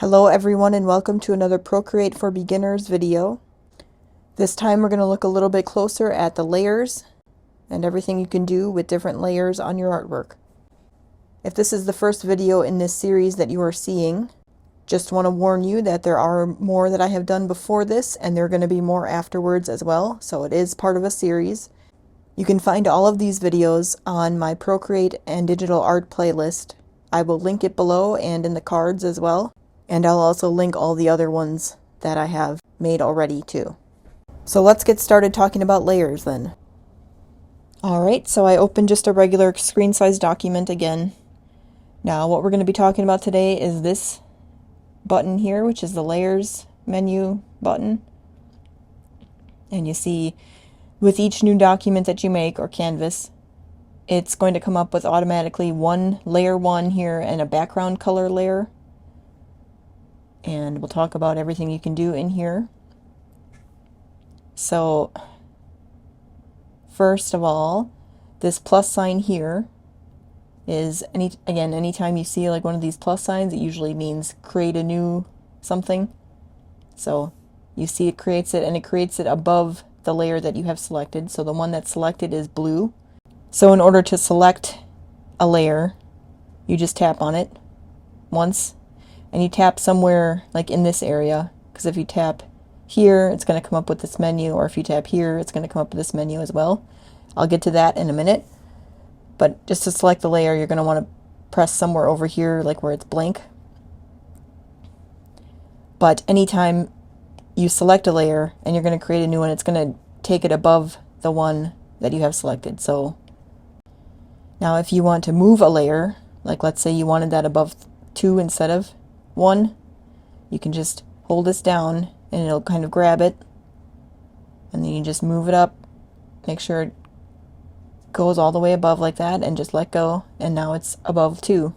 Hello everyone and welcome to another Procreate for Beginners video. This time we're going to look a little bit closer at the layers and everything you can do with different layers on your artwork. If this is the first video in this series that you are seeing, just want to warn you that there are more that I have done before this and there are going to be more afterwards as well, so it is part of a series. You can find all of these videos on my Procreate and digital art playlist. I will link it below and in the cards as well. And I'll also link all the other ones that I have made already too. So let's get started talking about layers then. Alright, so I opened just a regular screen size document again. Now what we're going to be talking about today is this button here, which is the layers menu button. And you see with each new document that you make or canvas, it's going to come up with automatically one layer 1 here and a background color layer. And we'll talk about everything you can do in here. So first of all, this plus sign here is anytime you see like one of these plus signs, it usually means create a new something. So you see it creates it, and it creates it above the layer that you have selected. So the one that's selected is blue. So in order to select a layer, you just tap on it once. And you tap somewhere like in this area, because if you tap here, it's going to come up with this menu, or if you tap here, it's going to come up with this menu as well. I'll get to that in a minute. But just to select the layer, you're going to want to press somewhere over here, like where it's blank. But anytime you select a layer and you're going to create a new one, it's going to take it above the one that you have selected. So now if you want to move a layer, like let's say you wanted that above 2 instead of 1, you can just hold this down and it'll kind of grab it, and then you just move it up, make sure it goes all the way above like that, and just let go, and now it's above 2.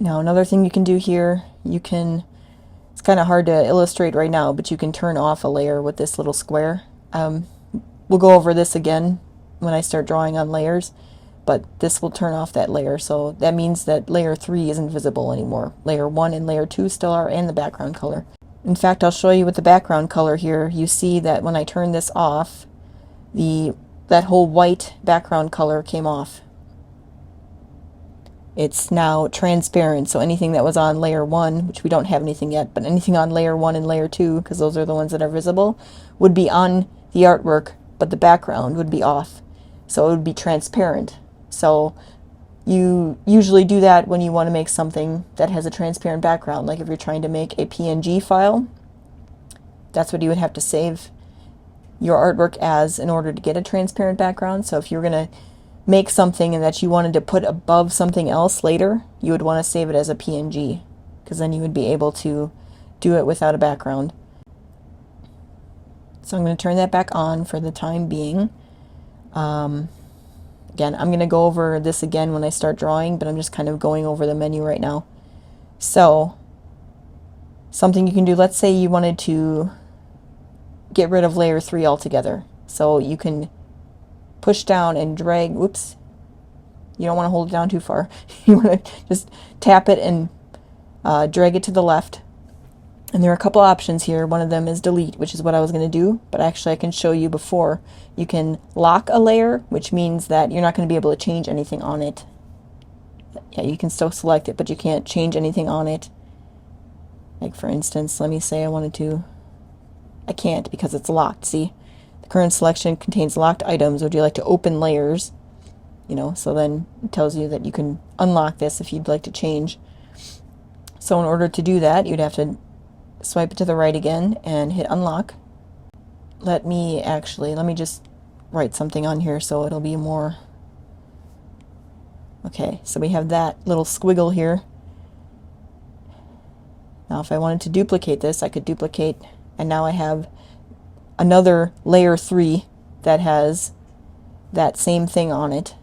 Now another thing you can do here, it's kind of hard to illustrate right now, but you can turn off a layer with this little square. We'll go over this again when I start drawing on layers. But this will turn off that layer, so that means that layer 3 isn't visible anymore. Layer 1 and layer 2 still are, and the background color. In fact, I'll show you with the background color here. You see that when I turn this off, that whole white background color came off. It's now transparent, so anything that was on layer 1, which we don't have anything yet, but anything on layer 1 and layer 2, because those are the ones that are visible, would be on the artwork, but the background would be off. So it would be transparent. So you usually do that when you want to make something that has a transparent background. Like if you're trying to make a PNG file, that's what you would have to save your artwork as in order to get a transparent background. So if you're going to make something and that you wanted to put above something else later, you would want to save it as a PNG, because then you would be able to do it without a background. So I'm going to turn that back on for the time being. Again, I'm going to go over this again when I start drawing, but I'm just kind of going over the menu right now. So, something you can do, let's say you wanted to get rid of layer 3 altogether. So you can push down and drag, whoops, you don't want to hold it down too far. You want to just tap it and drag it to the left. And there are a couple options here. One of them is delete, which is what I was going to do, but actually I can show you before. You can lock a layer, which means that you're not going to be able to change anything on it. Yeah, you can still select it, but you can't change anything on it. Like for instance, let me say I wanted to, I can't because it's locked, see? The current selection contains locked items. Would you like to open layers? You know, so then it tells you that you can unlock this if you'd like to change. So in order to do that, you'd have to swipe it to the right again and hit unlock. Let me just write something on here so it'll be more. Okay, so we have that little squiggle here. Now if I wanted to duplicate this, I could duplicate, and now I have another layer 3 that has that same thing on it.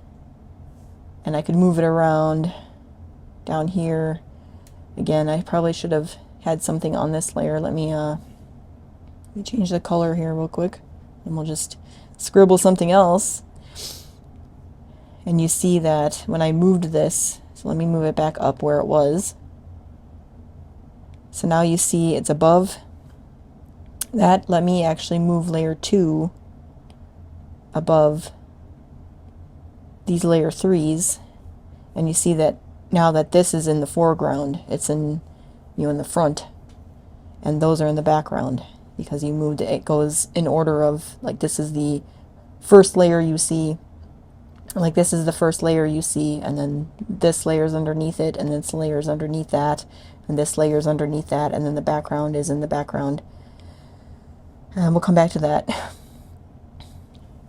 And I could move it around down here. Again, I probably should have had something on this layer. Let me change the color here real quick, and we'll just scribble something else. And you see that when I moved this, so let me move it back up where it was. So now you see it's above that. Let me actually move layer 2 above these layer 3s, and you see that now that this is in the foreground, it's in, in the front, and those are in the background because you moved it. It goes in order of, like, this is the first layer you see, like this is the first layer you see, and then this layer's underneath it, and this layer's underneath that, and this layer's underneath that, and then the background is in the background. And we'll come back to that.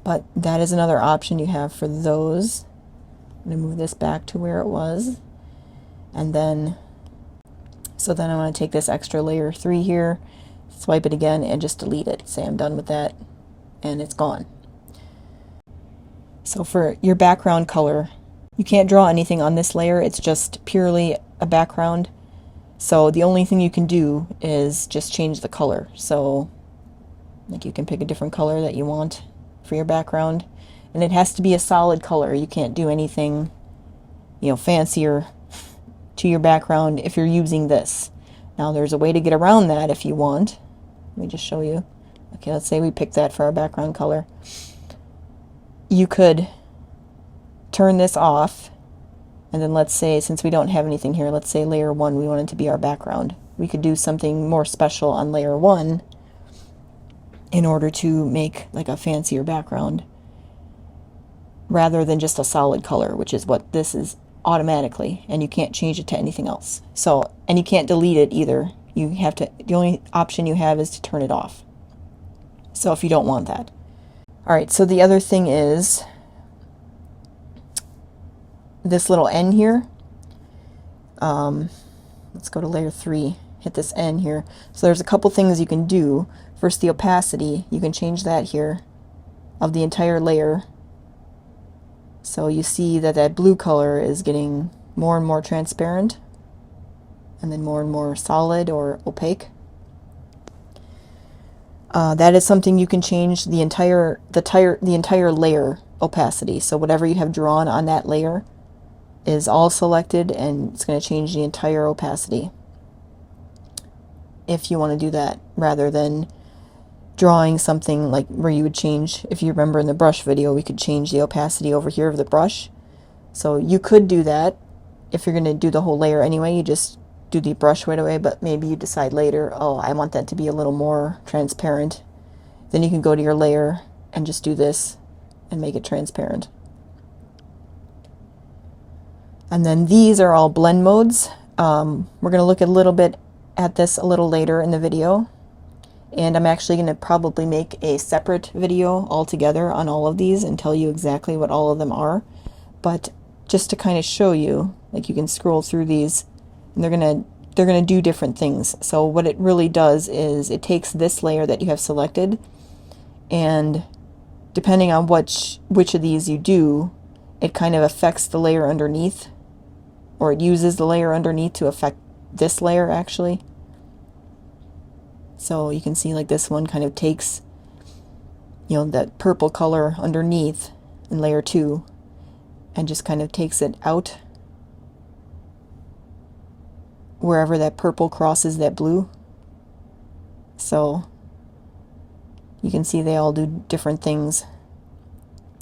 But that is another option you have for those. I'm going to move this back to where it was. And then, so then I want to take this extra layer 3 here, swipe it again, and just delete it. Say I'm done with that, and it's gone. So for your background color, you can't draw anything on this layer. It's just purely a background. So the only thing you can do is just change the color. So like you can pick a different color that you want for your background, and it has to be a solid color. You can't do anything, fancier to your background if you're using this. Now there's a way to get around that if you want. Let me just show you. Okay, let's say we pick that for our background color. You could turn this off, and then let's say, since we don't have anything here, let's say layer 1, we want it to be our background. We could do something more special on layer 1 in order to make like a fancier background rather than just a solid color, which is what this is automatically, and you can't change it to anything else. So, and you can't delete it either. You have to, the only option you have is to turn it off. So if you don't want that. All right, so the other thing is this little N here. Let's go to layer 3, hit this N here. So there's a couple things you can do. First, the opacity, you can change that here of the entire layer. So you see that that blue color is getting more and more transparent, and then more and more solid or opaque. That is something you can change the entire layer opacity. So whatever you have drawn on that layer is all selected, and it's going to change the entire opacity if you want to do that, rather than drawing something like where you would change, if you remember in the brush video, we could change the opacity over here of the brush. So you could do that if you're going to do the whole layer anyway. You just do the brush right away, but maybe you decide later, oh, I want that to be a little more transparent. Then you can go to your layer and just do this and make it transparent. And then these are all blend modes. We're going to look a little bit at this a little later in the video. And I'm actually going to probably make a separate video altogether on all of these and tell you exactly what all of them are. But just to kind of show you, like, you can scroll through these, and they're going to do different things. So what it really does is it takes this layer that you have selected, and depending on which of these you do, it kind of affects the layer underneath, or it uses the layer underneath to affect this layer actually. So you can see, like, this one kind of takes, that purple color underneath in layer 2 and just kind of takes it out wherever that purple crosses that blue. So you can see they all do different things.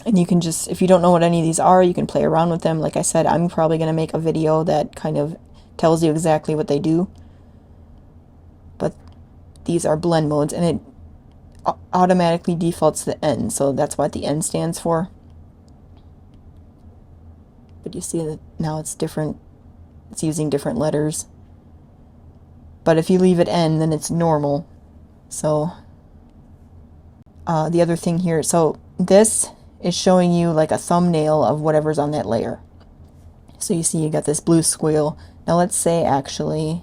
And you can just, if you don't know what any of these are, you can play around with them. Like I said, I'm probably going to make a video that kind of tells you exactly what they do. But these are blend modes, and it automatically defaults to the N, so that's what the N stands for. But you see that now it's different, it's using different letters. But if you leave it N, then it's normal. So the other thing here, so this is showing you like a thumbnail of whatever's on that layer. So you see you got this blue squiggle. Now let's say, actually,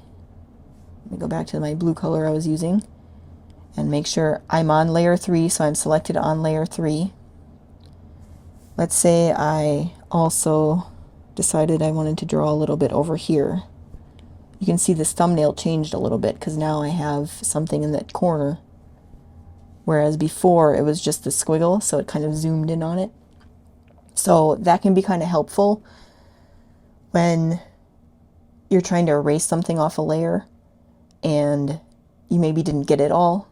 let me go back to my blue color I was using and make sure I'm on layer 3, so I'm selected on layer 3. Let's say I also decided I wanted to draw a little bit over here. You can see this thumbnail changed a little bit because now I have something in that corner, whereas before it was just the squiggle, so it kind of zoomed in on it. So that can be kind of helpful when you're trying to erase something off a layer. and you maybe didn't get it all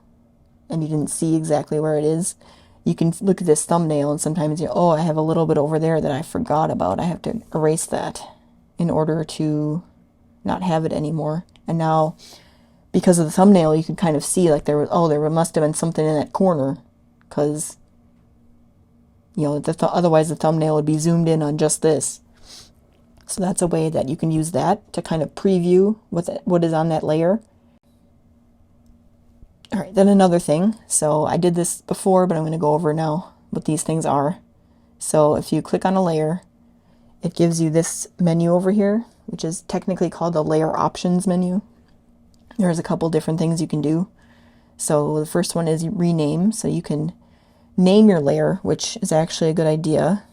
and you didn't see exactly where it is, you can look at this thumbnail and sometimes oh, I have a little bit over there that I forgot about. I have to erase that in order to not have it anymore. And now, because of the thumbnail, you can kind of see like there must have been something in that corner, because otherwise the thumbnail would be zoomed in on just this. So that's a way that you can use that to kind of preview what is on that layer. All right, then another thing. So I did this before, but I'm going to go over now what these things are. So if you click on a layer, it gives you this menu over here, which is technically called the layer options menu. There's a couple different things you can do. So the first one is rename. So you can name your layer, which is actually a good idea.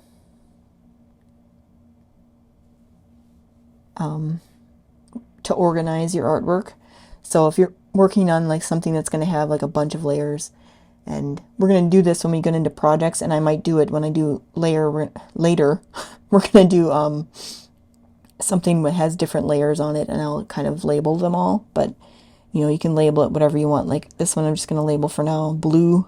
To organize your artwork. So if you're working on like something that's going to have like a bunch of layers, and we're going to do this when we get into projects, and I might do it when I do layer later. We're going to do something that has different layers on it, and I'll kind of label them all. But you can label it whatever you want. Like this one, I'm just going to label for now blue,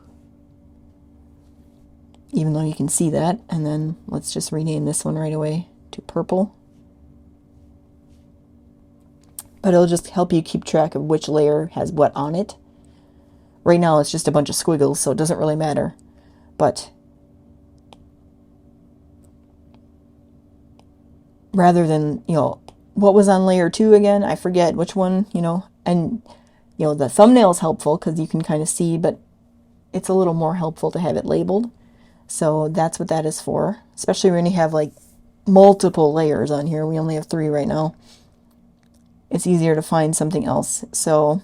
even though you can see that. And then let's just rename this one right away to purple. But it'll just help you keep track of which layer has what on it. Right now it's just a bunch of squiggles, so it doesn't really matter. But rather than, what was on layer 2 again? I forget which one, and, the thumbnail is helpful because you can kind of see, but it's a little more helpful to have it labeled. So that's what that is for, especially when you have like multiple layers on here. We only have 3 right now. It's easier to find something else. So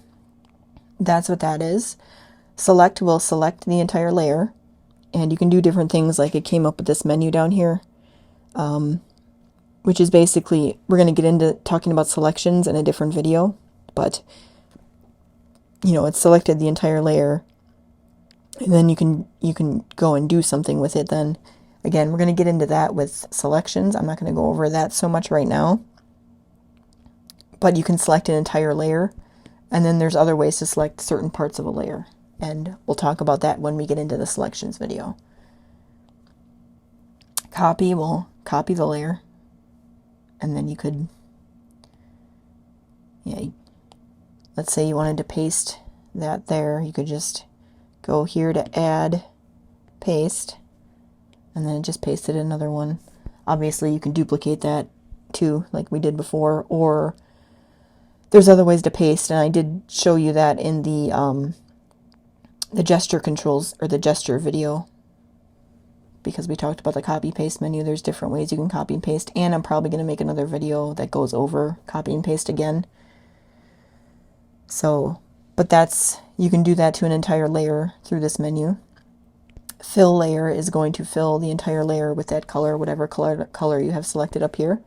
that's what that is. Select will select the entire layer, and you can do different things. Like it came up with this menu down here, which is basically, we're going to get into talking about selections in a different video, but it's selected the entire layer, and then you can go and do something with it. Then again, we're going to get into that with selections. I'm not going to go over that so much right now. But you can select an entire layer, and then there's other ways to select certain parts of a layer. And we'll talk about that when we get into the selections video. Copy will copy the layer, and then you could, let's say you wanted to paste that there, you could just go here to add, paste, and then just paste it in another one. Obviously you can duplicate that too, like we did before, or there's other ways to paste, and I did show you that in the gesture controls, or the gesture video, because we talked about the copy paste menu. There's different ways you can copy and paste, and I'm probably going to make another video that goes over copy and paste again. So, but you can do that to an entire layer through this menu. Fill layer is going to fill the entire layer with that color, whatever color you have selected up here.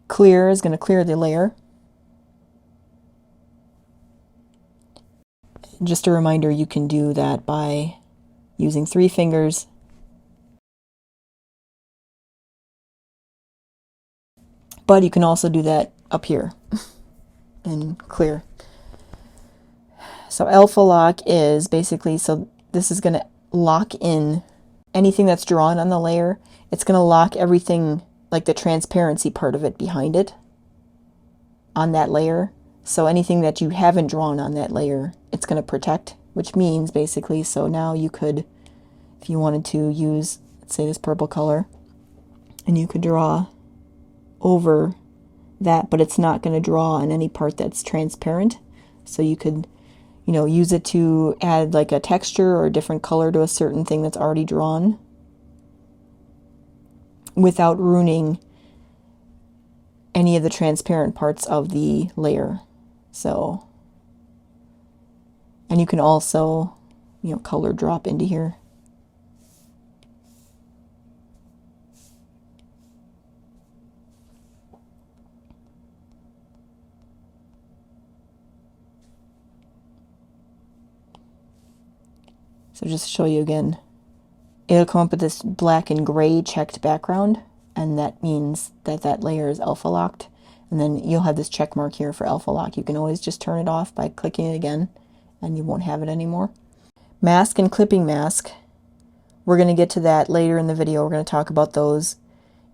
Clear is going to clear the layer. Just a reminder, you can do that by using 3 fingers but you can also do that up here and clear. So alpha lock is basically, so this is going to lock in anything that's drawn on the layer. It's going to lock everything, like the transparency part of it, behind it on that layer. So anything that you haven't drawn on that layer, it's going to protect, which means basically, so now you could, if you wanted to use, let's say this purple color, and you could draw over that, but it's not going to draw on any part that's transparent. So you could, use it to add like a texture or a different color to a certain thing that's already drawn without ruining any of the transparent parts of the layer. So, and you can also, color drop into here. So just to show you again, it'll come up with this black and gray checked background and that means that that layer is alpha locked. And then you'll have this check mark here for alpha lock. You can always just turn it off by clicking it again, and you won't have it anymore. Mask and clipping mask. We're going to get to that later in the video. We're going to talk about those.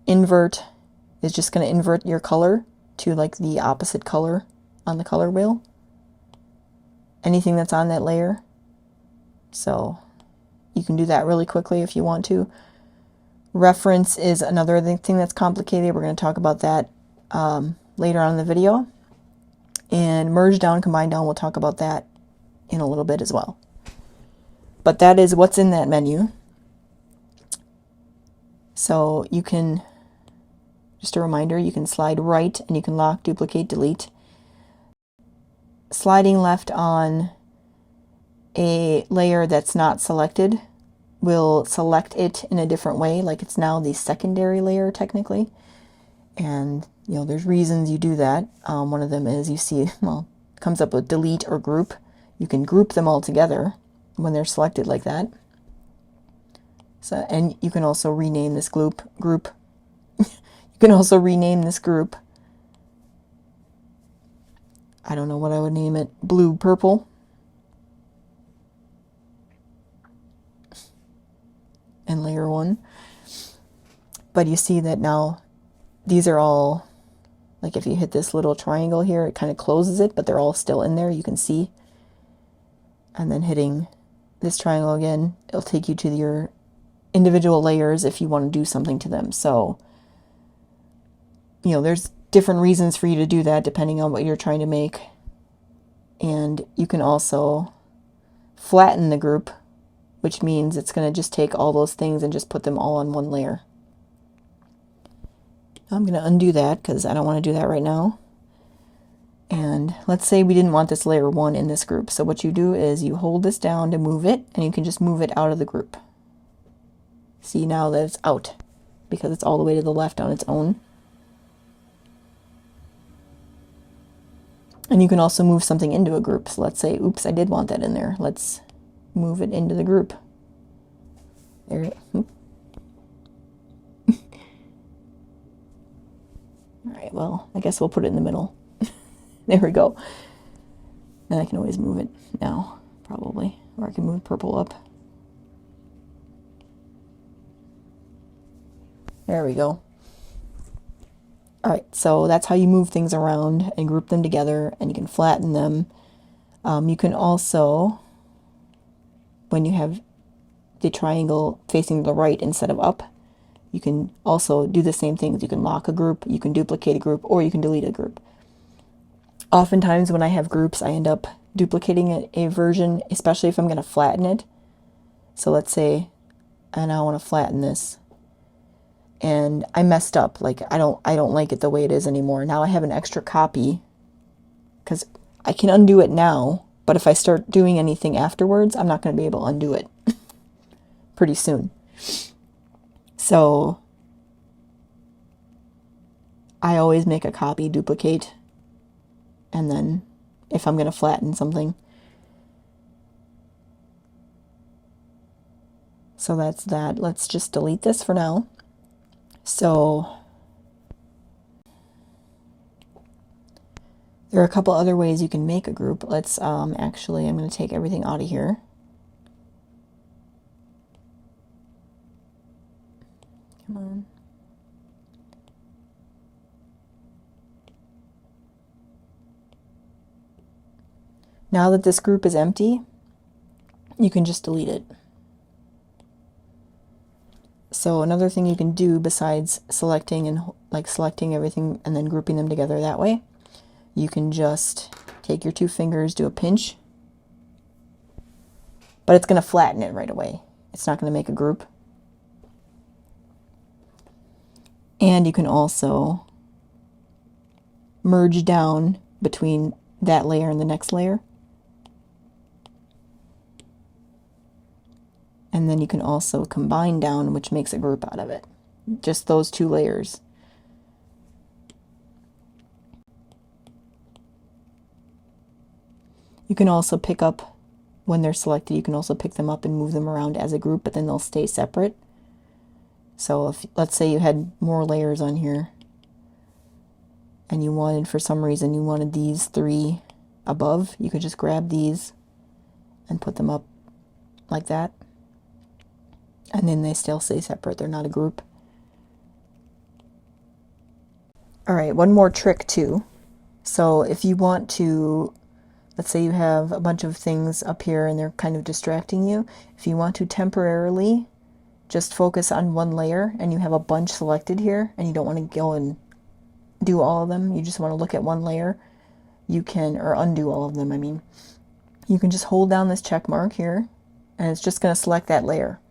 Invert is just going to invert your color to like the opposite color on the color wheel. Anything that's on that layer. So you can do that really quickly if you want to. Reference is another thing that's complicated. We're going to talk about that later on in the video. And merge down, combine down, we'll talk about that in a little bit as well. But that is what's in that menu. So you can, just a reminder, you can slide right and you can lock, duplicate, delete. Sliding left on a layer that's not selected will select it in a different way, like it's now the secondary layer technically. And you know, there's reasons you do that. One of them is you see, well, it comes up with delete or group. You can group them all together when they're selected like that. So, and you can also rename this group. You can also rename this group. I don't know what I would name it. Blue, purple. And layer 1. But you see that now these are all, like if you hit this little triangle here, it kind of closes it, but they're all still in there, you can see. And then hitting this triangle again, it'll take you to your individual layers if you want to do something to them. So, you know, there's different reasons for you to do that depending on what you're trying to make. And you can also flatten the group, which means it's going to just take all those things and just put them all on one layer. I'm going to undo that because I don't want to do that right now. And let's say we didn't want this layer 1 in this group. So what you do is you hold this down to move it, and you can just move it out of the group. See now that it's out because it's all the way to the left on its own. And you can also move something into a group. So let's say, oops, I did want that in there. Let's move it into the group. There. All right, well, I guess we'll put it in the middle. There we go. And I can always move it now, probably. Or I can move purple up. There we go. All right, so that's how you move things around and group them together, and you can flatten them. You can also, when you have the triangle facing the right instead of up, you can also do the same things. You can lock a group, you can duplicate a group, or you can delete a group. Oftentimes when I have groups, I end up duplicating a version, especially if I'm going to flatten it. So let's say I now want to flatten this, and I messed up. Like I don't like it the way it is anymore. Now I have an extra copy because I can undo it now, but if I start doing anything afterwards, I'm not going to be able to undo it pretty soon. So I always make a copy, duplicate, and then if I'm going to flatten something. So that's that. Let's just delete this for now. So there are a couple other ways you can make a group. Let's actually, I'm going to take everything out of here. Come on. Now that this group is empty, you can just delete it. So another thing you can do besides selecting and selecting everything and then grouping them together that way, you can just take your 2 fingers, do a pinch, but it's going to flatten it right away. It's not going to make a group. And you can also merge down between that layer and the next layer. And then you can also combine down, which makes a group out of it. Just those 2 layers. You can also pick up, when they're selected, you can also pick them up and move them around as a group, but then they'll stay separate. So if, let's say you had more layers on here and you wanted, for some reason, you wanted these 3 above, you could just grab these and put them up like that. And then they still stay separate. They're not a group. All right, one more trick too. So if you want to, let's say you have a bunch of things up here and they're kind of distracting you. If you want to temporarily just focus on one layer and you have a bunch selected here and you don't want to go and do all of them, you just want to look at one layer, you can, or undo all of them, I mean, you can just hold down this check mark here and it's just going to select that layer.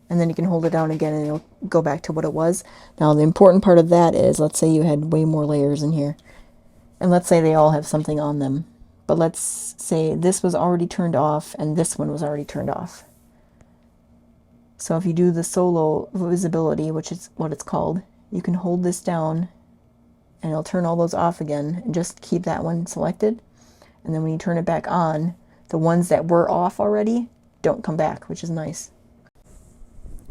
And then you can hold it down again and it'll go back to what it was. Now the important part of that is, let's say you had way more layers in here. And let's say they all have something on them. But let's say this was already turned off and this one was already turned off. So if you do the solo visibility, which is what it's called, you can hold this down and it'll turn all those off again and just keep that one selected. And then when you turn it back on, the ones that were off already don't come back, which is nice.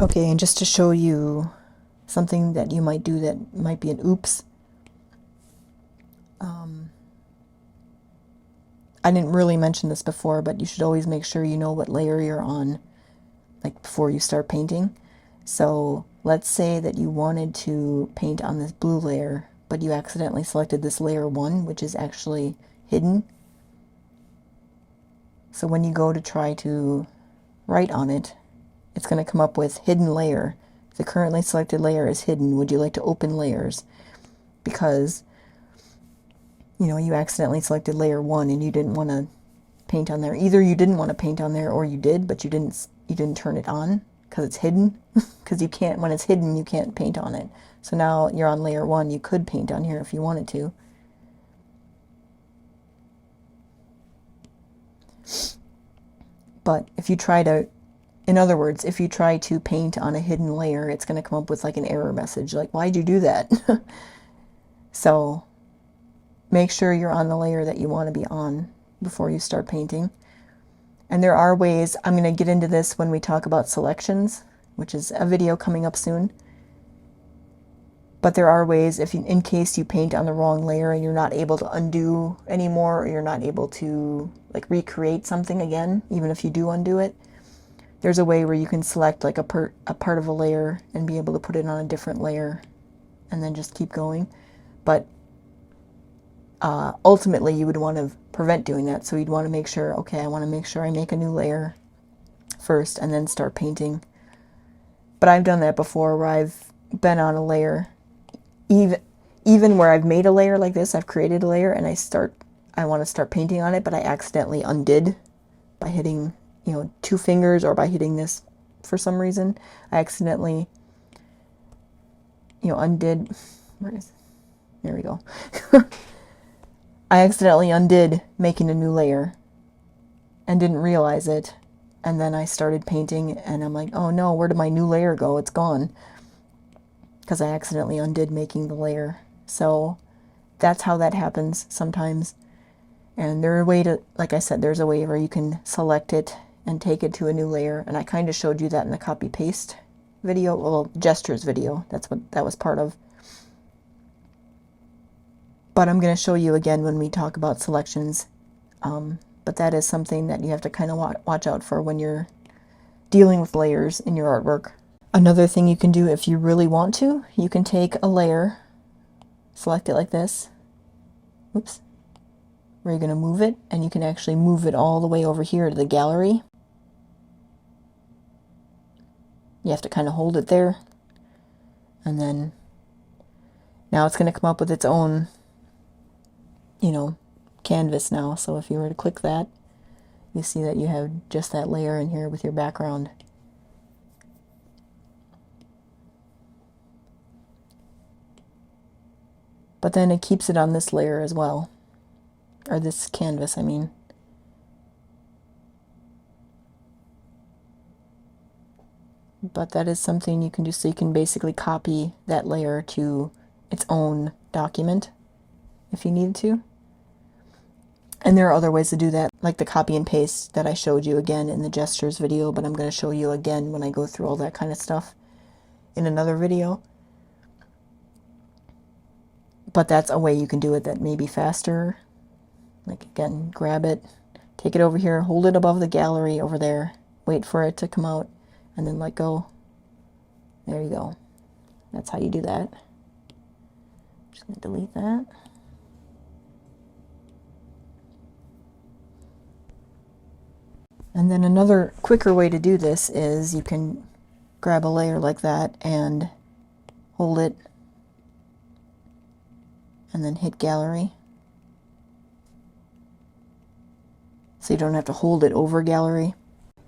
Okay, and just to show you something that you might do that might be an oops. I didn't really mention this before, but you should always make sure you know what layer you're on, like before you start painting. So let's say that you wanted to paint on this blue layer, but you accidentally selected this layer 1, which is actually hidden. So when you go to try to write on it, it's going to come up with hidden layer. The currently selected layer is hidden. Would you like to open layers? Because, you know, you accidentally selected layer 1 and you didn't want to paint on there. Either you didn't want to paint on there or you did, but you didn't turn it on because it's hidden. Because you can't, when it's hidden, you can't paint on it. So now you're on layer 1. You could paint on here if you wanted to. But if you try to, in other words, if you try to paint on a hidden layer, it's going to come up with like an error message, like, why'd you do that? So make sure you're on the layer that you want to be on before you start painting. And there are ways, I'm going to get into this when we talk about selections, which is a video coming up soon. But there are ways, if you, in case you paint on the wrong layer and you're not able to undo anymore, or you're not able to like recreate something again, even if you do undo it, there's a way where you can select like a part of a layer and be able to put it on a different layer and then just keep going. But ultimately you would want to prevent doing that. So you'd want to make sure, okay, I want to make sure I make a new layer first and then start painting. But I've done that before where I've been on a layer, even where I've made a layer like this, I've created a layer and I want to start painting on it, but I accidentally undid by hitting, you know, 2 fingers or by hitting this for some reason. I accidentally, you know, undid, there we go. I accidentally undid making a new layer and didn't realize it. And then I started painting and I'm like, oh no, where did my new layer go? It's gone. Because I accidentally undid making the layer. So that's how that happens sometimes. And there's a way to, like I said, there's a way where you can select it and take it to a new layer. And I kind of showed you that in the copy paste video, well, gestures video. That's what that was part of. But I'm going to show you again when we talk about selections. But that is something that you have to kind of watch out for when you're dealing with layers in your artwork. Another thing you can do if you really want to, you can take a layer, select it like this, oops, where you're going to move it, and you can actually move it all the way over here to the gallery. You have to kind of hold it there, and then now it's going to come up with its own, you know, canvas now. So if you were to click that, you see that you have just that layer in here with your background. But then it keeps it on this layer as well, or this canvas, I mean. But that is something you can do, so you can basically copy that layer to its own document if you need to. And there are other ways to do that, like the copy and paste that I showed you again in the gestures video, but I'm going to show you again when I go through all that kind of stuff in another video. But that's a way you can do it that may be faster. Like again, grab it, take it over here, hold it above the gallery over there, wait for it to come out, and then let go. There you go. That's how you do that. Just going to delete that. And then another quicker way to do this is you can grab a layer like that and hold it and then hit gallery. So you don't have to hold it over gallery.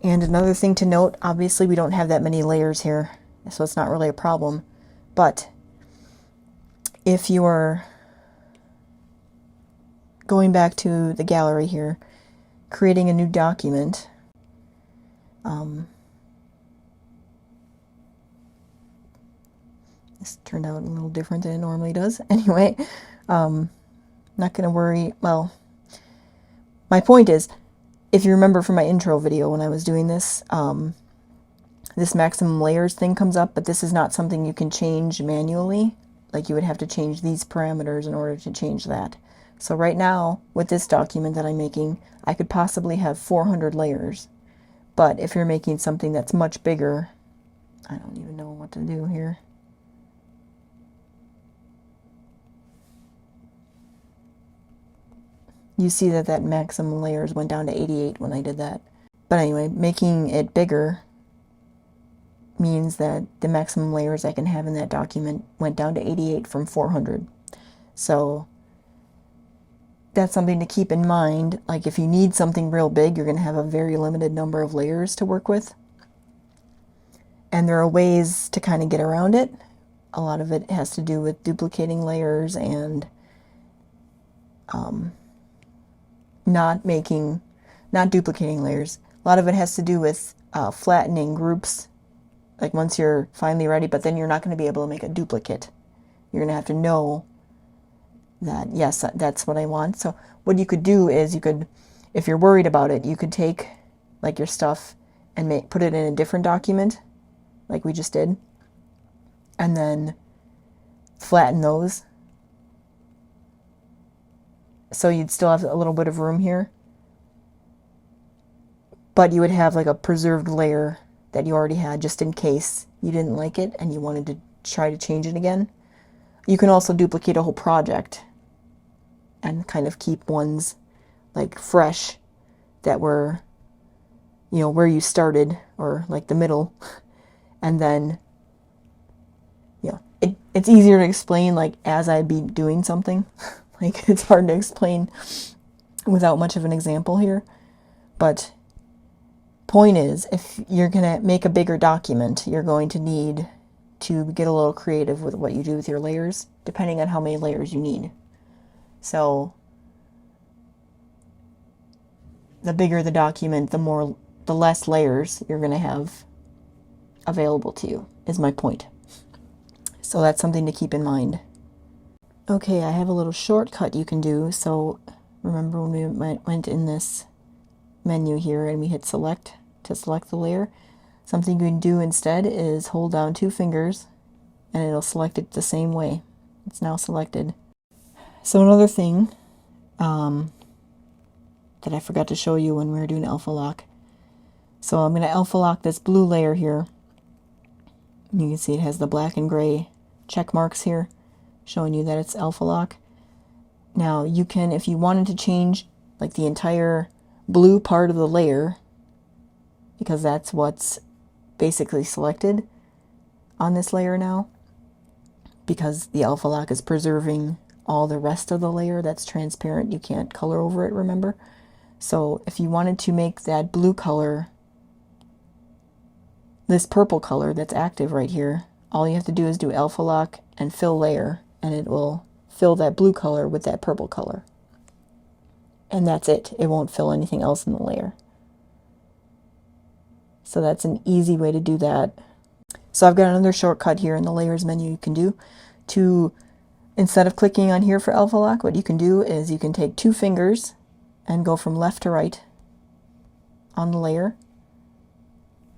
And another thing to note, obviously we don't have that many layers here, so it's not really a problem. But if you are going back to the gallery here, creating a new document, this turned out a little different than it normally does. Anyway, not going to worry. Well, my point is, if you remember from my intro video when I was doing this, this maximum layers thing comes up, but this is not something you can change manually. Like you would have to change these parameters in order to change that. So right now, with this document that I'm making, I could possibly have 400 layers. But if you're making something that's much bigger, I don't even know what to do here. You see that that maximum layers went down to 88 when I did that. But anyway, making it bigger means that the maximum layers I can have in that document went down to 88 from 400. So that's something to keep in mind. Like if you need something real big, you're going to have a very limited number of layers to work with. And there are ways to kind of get around it. A lot of it has to do with duplicating layers and not duplicating layers. A lot of it has to do with flattening groups. Like once you're finally ready, but then you're not going to be able to make a duplicate. You're going to have to know that, yes, that's what I want. So what you could do is you could, if you're worried about it, you could take like your stuff and put it in a different document, like we just did, and then flatten those. So you'd still have a little bit of room here, but you would have like a preserved layer that you already had just in case you didn't like it and you wanted to try to change it again. You can also duplicate a whole project and kind of keep ones like fresh that were, you know, where you started or like the middle. And then, you know, it's easier to explain like as I'd be doing something. Like it's hard to explain without much of an example here. But point is, if you're going to make a bigger document, you're going to need to get a little creative with what you do with your layers, depending on how many layers you need. So the bigger the document, the less layers you're going to have available to you, is my point. So that's something to keep in mind. Okay, I have a little shortcut you can do. So remember when we went in this menu here and we hit select to select the layer? Something you can do instead is hold down 2 fingers and it'll select it the same way. It's now selected. So another thing that I forgot to show you when we were doing alpha lock. So I'm going to alpha lock this blue layer here. You can see it has the black and gray check marks here showing you that it's alpha lock. Now you can, if you wanted to change like the entire blue part of the layer, because that's what's basically selected on this layer now, because the alpha lock is preserving all the rest of the layer that's transparent. You can't color over it, remember? So if you wanted to make that blue color, this purple color that's active right here, all you have to do is do alpha lock and fill layer, and it will fill that blue color with that purple color. And that's it. It won't fill anything else in the layer. So that's an easy way to do that. So I've got another shortcut here in the layers menu you can do to, instead of clicking on here for alpha lock, what you can do is you can take 2 fingers and go from left to right on the layer,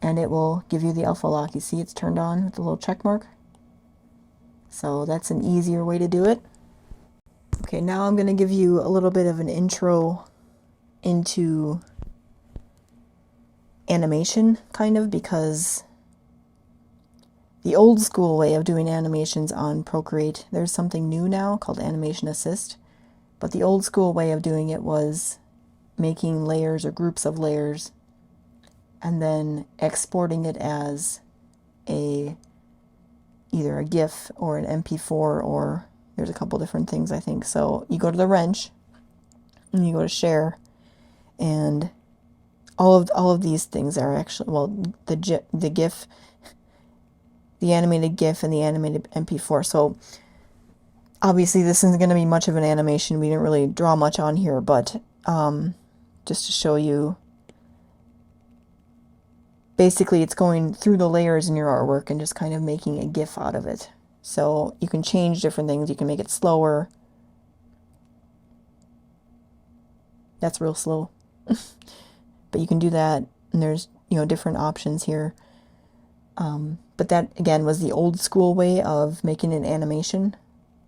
and it will give you the alpha lock. You see it's turned on with the little check mark. So that's an easier way to do it. Okay, now I'm going to give you a little bit of an intro into animation, kind of, because the old school way of doing animations on Procreate, there's something new now called Animation Assist, but the old school way of doing it was making layers or groups of layers and then exporting it as either a GIF or an MP4, or there's a couple different things, I think. So you go to the wrench and you go to share, and all of these things are actually, well, the GIF, the animated GIF, and the animated MP4. So obviously this isn't going to be much of an animation. We didn't really draw much on here, but just to show you, basically it's going through the layers in your artwork and just kind of making a GIF out of it. So you can change different things. You can make it slower. That's real slow. But you can do that, and there's, you know, different options here. But that, again, was the old school way of making an animation.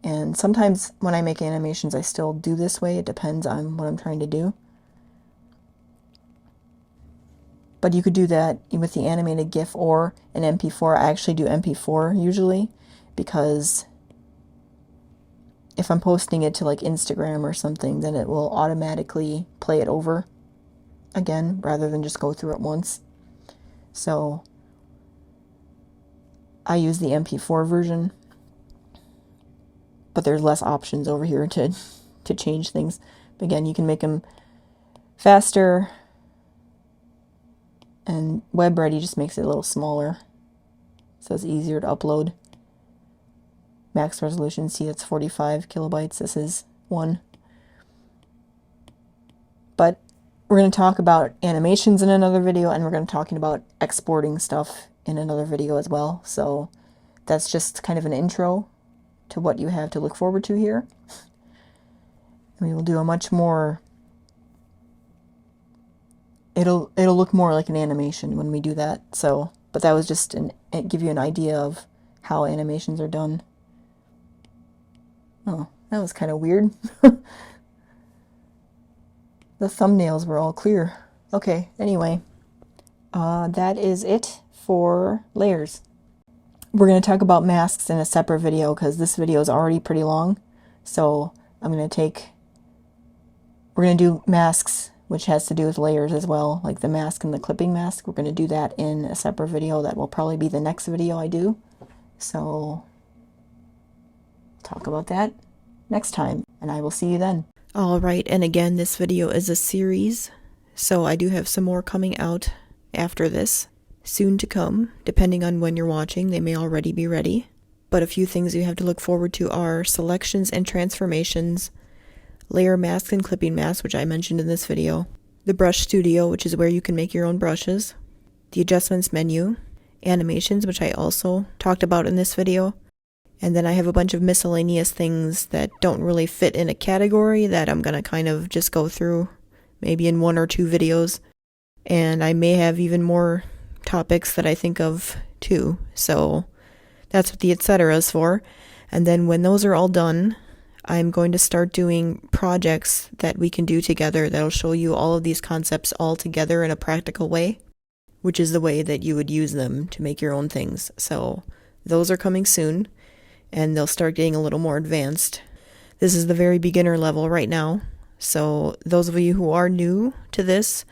And sometimes when I make animations, I still do this way. It depends on what I'm trying to do. But you could do that with the animated GIF or an MP4. I actually do MP4 usually, because if I'm posting it to like Instagram or something, then it will automatically play it over again rather than just go through it once. So I use the MP4 version, but there's less options over here to change things. But again, you can make them faster, and Web Ready just makes it a little smaller, so it's easier to upload. Max resolution, see, it's 45 kilobytes. This is 1. But we're going to talk about animations in another video, and we're going to talk about exporting stuff in another video as well. So that's just kind of an intro to what you have to look forward to here. We will do a much more, it'll look more like an animation when we do that. So, but that was just give you an idea of how animations are done. Oh, that was kind of weird. The thumbnails were all clear. Okay, anyway, that is it for layers. We're going to talk about masks in a separate video because this video is already pretty long. So we're going to do masks, which has to do with layers as well, like the mask and the clipping mask. We're going to do that in a separate video. That will probably be the next video I do. So talk about that next time, and I will see you then. All right, and again, this video is a series, so I do have some more coming out after this, soon to come, depending on when you're watching. They may already be ready, but a few things you have to look forward to are selections and transformations, layer masks and clipping masks, which I mentioned in this video, the brush studio, which is where you can make your own brushes, the adjustments menu, animations, which I also talked about in this video. And then I have a bunch of miscellaneous things that don't really fit in a category that I'm going to kind of just go through, maybe in 1 or 2 videos. And I may have even more topics that I think of too. So that's what the etc. is for. And then when those are all done, I'm going to start doing projects that we can do together that'll show you all of these concepts all together in a practical way, which is the way that you would use them to make your own things. So those are coming soon, and they'll start getting a little more advanced. This is the very beginner level right now, so those of you who are new to this,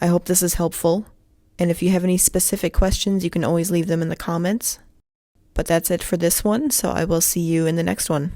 I hope this is helpful. And if you have any specific questions, you can always leave them in the comments. But that's it for this one, so I will see you in the next one.